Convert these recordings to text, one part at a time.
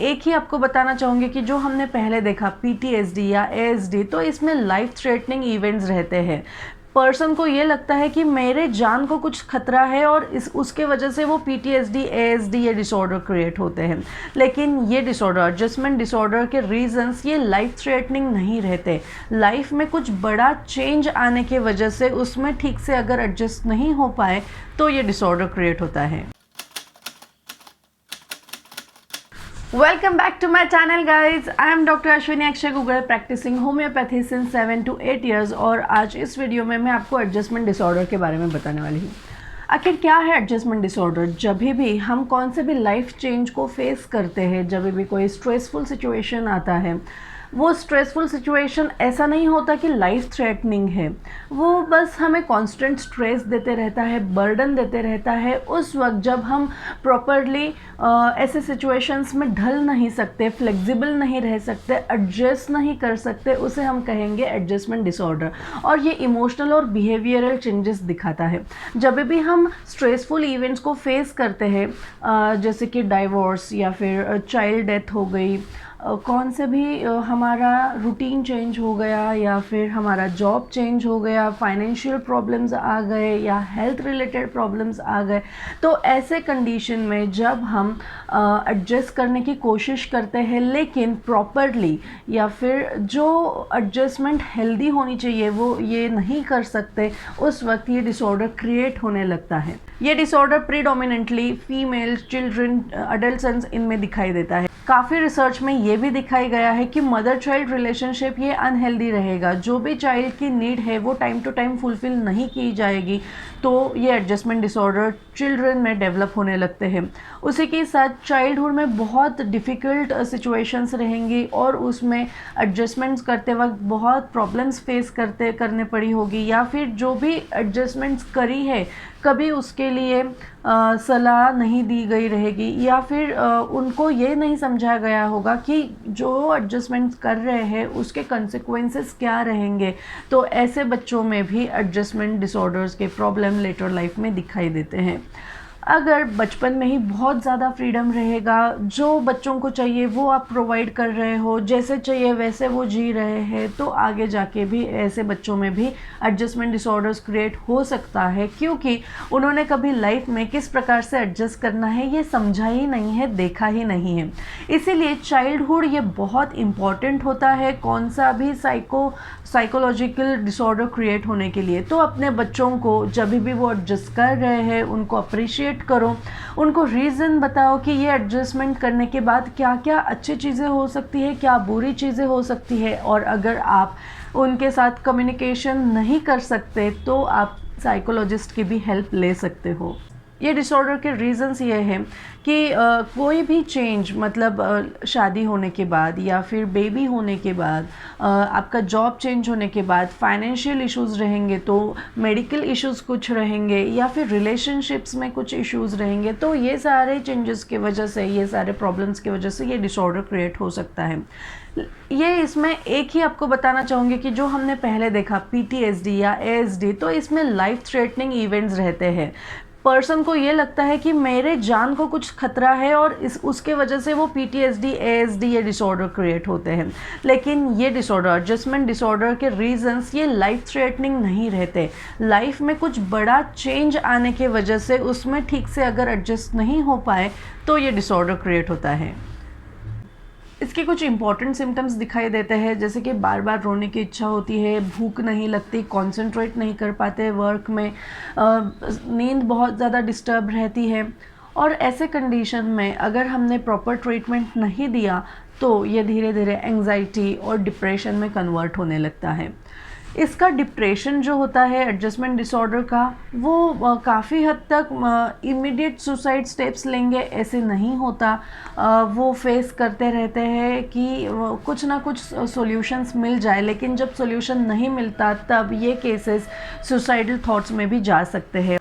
एक ही आपको बताना चाहूँगी कि जो हमने पहले देखा पीटीएसडी या एएसडी, तो इसमें लाइफ थ्रेटनिंग इवेंट्स रहते हैं। पर्सन को ये लगता है कि मेरे जान को कुछ खतरा है और उसके वजह से वो पीटीएसडी, एएसडी ये डिसऑर्डर क्रिएट होते हैं। लेकिन ये डिसऑर्डर, एडजस्टमेंट डिसऑर्डर के रीजंस ये लाइफ थ्रेटनिंग नहीं रहते। लाइफ में कुछ बड़ा चेंज आने की वजह से उसमें ठीक से अगर एडजस्ट नहीं हो पाए तो ये डिसऑर्डर क्रिएट होता है। Welcome back to my channel guys, I am doctor Ashwini Akshay Gugale, practicing homeopathy since 7 to 8 years। और आज इस वीडियो में मैं आपको एडजस्टमेंट डिसऑर्डर के बारे में बताने वाली हूँ। आखिर क्या है एडजस्टमेंट डिसऑर्डर? जब भी हम कौन से भी लाइफ चेंज को फेस करते हैं, जब भी कोई स्ट्रेसफुल सिचुएशन आता है, वो स्ट्रेसफुल सिचुएशन ऐसा नहीं होता कि लाइफ थ्रेटनिंग है, वो बस हमें कांस्टेंट स्ट्रेस देते रहता है, बर्डन देते रहता है। उस वक्त जब हम प्रॉपरली ऐसे सिचुएशंस में ढल नहीं सकते, फ्लेक्सिबल नहीं रह सकते, एडजस्ट नहीं कर सकते, उसे हम कहेंगे एडजस्टमेंट डिसऑर्डर। और ये इमोशनल और बिहेवियरल चेंजेस दिखाता है। जब भी हम स्ट्रेसफुल इवेंट्स को फेस करते हैं, जैसे कि डाइवोर्स या फिर चाइल्ड डेथ हो गई, कौन से भी हमारा रूटीन चेंज हो गया या फिर हमारा जॉब चेंज हो गया, फाइनेंशियल प्रॉब्लम्स आ गए या हेल्थ रिलेटेड प्रॉब्लम्स आ गए, तो ऐसे कंडीशन में जब हम एडजस्ट करने की कोशिश करते हैं लेकिन प्रॉपरली, या फिर जो एडजस्टमेंट हेल्दी होनी चाहिए वो ये नहीं कर सकते, उस वक्त ये डिसऑर्डर क्रिएट होने लगता है। ये disorder predominantly female, children, adults इनमें दिखाई देता है। काफ़ी रिसर्च में ये भी दिखाई गया है कि मदर चाइल्ड रिलेशनशिप ये अनहेल्दी रहेगा। जो भी चाइल्ड की नीड है वो टाइम टू टाइम फुलफ़िल नहीं की जाएगी, तो ये एडजस्टमेंट डिसऑर्डर चिल्ड्रन में डेवलप होने लगते हैं। उसी के साथ चाइल्डहुड में बहुत डिफ़िकल्ट सिचुएशंस रहेंगी और उसमें एडजस्टमेंट्स करते वक्त बहुत प्रॉब्लम्स फेस करने पड़ी होगी, या फिर जो भी एडजस्टमेंट्स करी है कभी उसके लिए सलाह नहीं दी गई रहेगी, या फिर उनको ये नहीं समझा गया होगा कि जो एडजस्टमेंट्स कर रहे हैं उसके कंसेक्वेंसेस क्या रहेंगे। तो ऐसे बच्चों में भी एडजस्टमेंट डिसऑर्डर्स के प्रॉब्लम लेटर लाइफ में दिखाई देते हैं। अगर बचपन में ही बहुत ज़्यादा फ्रीडम रहेगा, जो बच्चों को चाहिए वो आप प्रोवाइड कर रहे हो, जैसे चाहिए वैसे वो जी रहे हैं, तो आगे जाके भी ऐसे बच्चों में भी एडजस्टमेंट डिसऑर्डर्स क्रिएट हो सकता है, क्योंकि उन्होंने कभी लाइफ में किस प्रकार से एडजस्ट करना है ये समझा ही नहीं है, देखा ही नहीं है। इसीलिए चाइल्डहुड ये बहुत इम्पॉर्टेंट होता है कौन सा भी साइकोलॉजिकल डिसऑर्डर क्रिएट होने के लिए। तो अपने बच्चों को जब भी वो एडजस्ट कर रहे हैं उनको अप्रिशिएट करो, उनको रीज़न बताओ कि ये एडजस्टमेंट करने के बाद क्या क्या अच्छी चीज़ें हो सकती है, क्या बुरी चीज़ें हो सकती है। और अगर आप उनके साथ कम्युनिकेशन नहीं कर सकते तो आप साइकोलॉजिस्ट की भी हेल्प ले सकते हो। ये डिसऑर्डर के रीज़न्स ये हैं कि कोई भी चेंज, मतलब शादी होने के बाद या फिर बेबी होने के बाद, आपका जॉब चेंज होने के बाद फाइनेंशियल इश्यूज़ रहेंगे, तो मेडिकल इश्यूज़ कुछ रहेंगे, या फिर रिलेशनशिप्स में कुछ इश्यूज़ रहेंगे। तो ये सारे चेंजेस की वजह से, ये सारे प्रॉब्लम्स की वजह से ये डिसऑर्डर क्रिएट हो सकता है। ये इसमें एक ही आपको बताना चाहूँगी कि जो हमने पहले देखा पीटीएसडी या एएसडी, तो इसमें लाइफ थ्रेटनिंग इवेंट्स रहते हैं। पर्सन को ये लगता है कि मेरे जान को कुछ खतरा है और उसके वजह से वो पीटीएसडी, एएसडी ये डिसऑर्डर क्रिएट होते हैं। लेकिन ये डिसऑर्डर, एडजस्टमेंट डिसऑर्डर के रीजंस ये लाइफ थ्रेटनिंग नहीं रहते। लाइफ में कुछ बड़ा चेंज आने की वजह से उसमें ठीक से अगर एडजस्ट नहीं हो पाए तो ये डिसऑर्डर क्रिएट होता है। इसके कुछ इंपॉर्टेंट सिम्टम्स दिखाई देते हैं, जैसे कि बार बार रोने की इच्छा होती है, भूख नहीं लगती, कंसंट्रेट नहीं कर पाते वर्क में, नींद बहुत ज़्यादा डिस्टर्ब रहती है। और ऐसे कंडीशन में अगर हमने प्रॉपर ट्रीटमेंट नहीं दिया तो ये धीरे धीरे एंजाइटी और डिप्रेशन में कन्वर्ट होने लगता है। इसका डिप्रेशन जो होता है एडजस्टमेंट डिसऑर्डर का, वो काफ़ी हद तक इमीडिएट सुसाइड स्टेप्स लेंगे ऐसे नहीं होता। वो फेस करते रहते हैं कि कुछ ना कुछ सॉल्यूशंस मिल जाए, लेकिन जब सॉल्यूशन नहीं मिलता तब ये केसेस सुसाइडल थॉट्स में भी जा सकते हैं।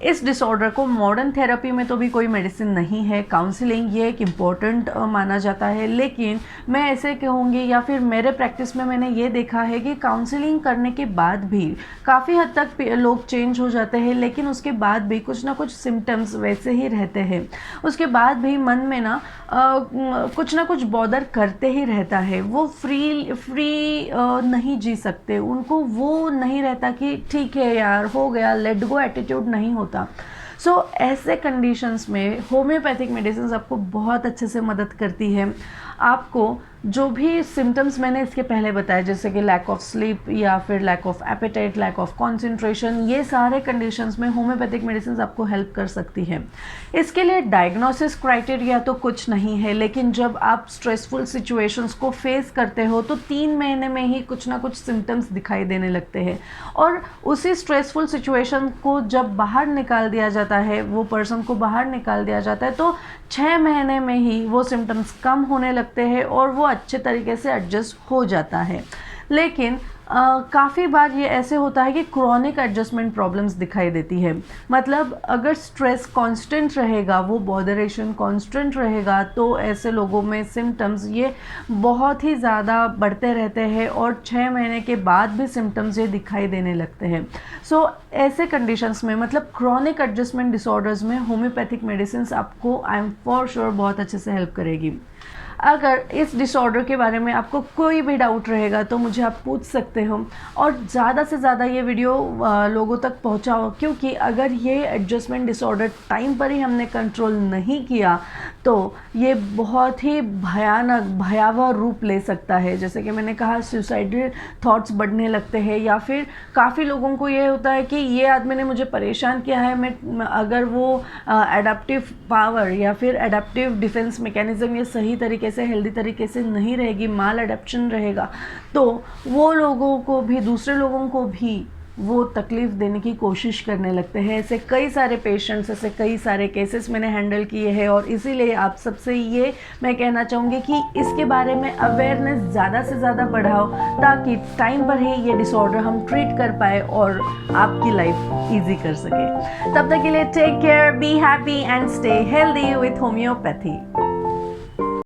इस डिसऑर्डर को मॉडर्न थेरेपी में तो भी कोई मेडिसिन नहीं है, काउंसलिंग ये एक इम्पॉर्टेंट माना जाता है, लेकिन मैं ऐसे कहूँगी या फिर मेरे प्रैक्टिस में मैंने ये देखा है कि काउंसलिंग करने के बाद भी काफ़ी हद तक लोग चेंज हो जाते हैं, लेकिन उसके बाद भी कुछ ना कुछ सिम्टम्स वैसे ही रहते हैं। उसके बाद भी मन में ना कुछ ना कुछ बॉदर करते ही रहता है। वो फ्री नहीं जी सकते, उनको वो नहीं रहता कि ठीक है यार हो गया, लेट गो एटीट्यूड नहीं होता। सो ऐसे कंडीशंस में होम्योपैथिक मेडिसिन आपको बहुत अच्छे से मदद करती है। आपको जो भी सिम्टम्स मैंने इसके पहले बताए, जैसे कि लैक ऑफ स्लीप या फिर lack of appetite, lack of concentration, ये सारे कंडीशंस में होम्योपैथिक मेडिसिन आपको हेल्प कर सकती है। इसके लिए डायग्नोसिस क्राइटेरिया तो कुछ नहीं है, लेकिन जब आप स्ट्रेसफुल सिचुएशंस को फेस करते हो तो 3 महीने में ही कुछ ना कुछ सिम्टम्स दिखाई देने लगते हैं, और उसी स्ट्रेसफुल सिचुएशन को जब बाहर निकाल दिया जाता है, वो पर्सन को बाहर निकाल दिया जाता है, तो 6 महीने में ही वो सिम्टम्स कम होने लगते हैं और वो अच्छे तरीके से एडजस्ट हो जाता है। लेकिन काफ़ी बार ये ऐसे होता है कि क्रॉनिक एडजस्टमेंट प्रॉब्लम्स दिखाई देती है। मतलब अगर स्ट्रेस कांस्टेंट रहेगा, वो बॉदरेशन कांस्टेंट रहेगा, तो ऐसे लोगों में सिम्टम्स ये बहुत ही ज़्यादा बढ़ते रहते हैं और 6 महीने के बाद भी सिम्टम्स ये दिखाई देने लगते हैं। सो ऐसे कंडीशंस में, मतलब क्रॉनिक एडजस्टमेंट डिसऑर्डर्स में, होम्योपैथिक मेडिसिन आपको आई एम फॉर श्योर बहुत अच्छे से हेल्प करेगी। अगर इस डिसऑर्डर के बारे में आपको कोई भी डाउट रहेगा तो मुझे आप पूछ सकते हो, और ज़्यादा से ज़्यादा ये वीडियो लोगों तक पहुंचाओ, क्योंकि अगर ये एडजस्टमेंट डिसऑर्डर टाइम पर ही हमने कंट्रोल नहीं किया तो ये बहुत ही भयावह रूप ले सकता है। जैसे कि मैंने कहा, सुसाइडल थॉट्स बढ़ने लगते हैं, या फिर काफ़ी लोगों को ये होता है कि ये आदमी ने मुझे परेशान किया है, मैं अगर वो एडाप्टिव पावर या फिर एडाप्टिव डिफेंस मैकेनिज्म ये सही तरीके से, हेल्दी तरीके से नहीं रहेगी, माल एडेप्शन रहेगा, तो वो लोगों को भी, दूसरे लोगों को भी वो तकलीफ़ देने की कोशिश करने लगते हैं। ऐसे कई सारे पेशेंट्स, ऐसे कई सारे केसेस मैंने हैंडल किए हैं, और इसीलिए आप सबसे ये मैं कहना चाहूँगी कि इसके बारे में अवेयरनेस ज़्यादा से ज़्यादा बढ़ाओ, ताकि टाइम पर ही ये डिसऑर्डर हम ट्रीट कर पाए और आपकी लाइफ ईजी कर सके। तब तक के लिए take care, be happy and stay healthy with homeopathy.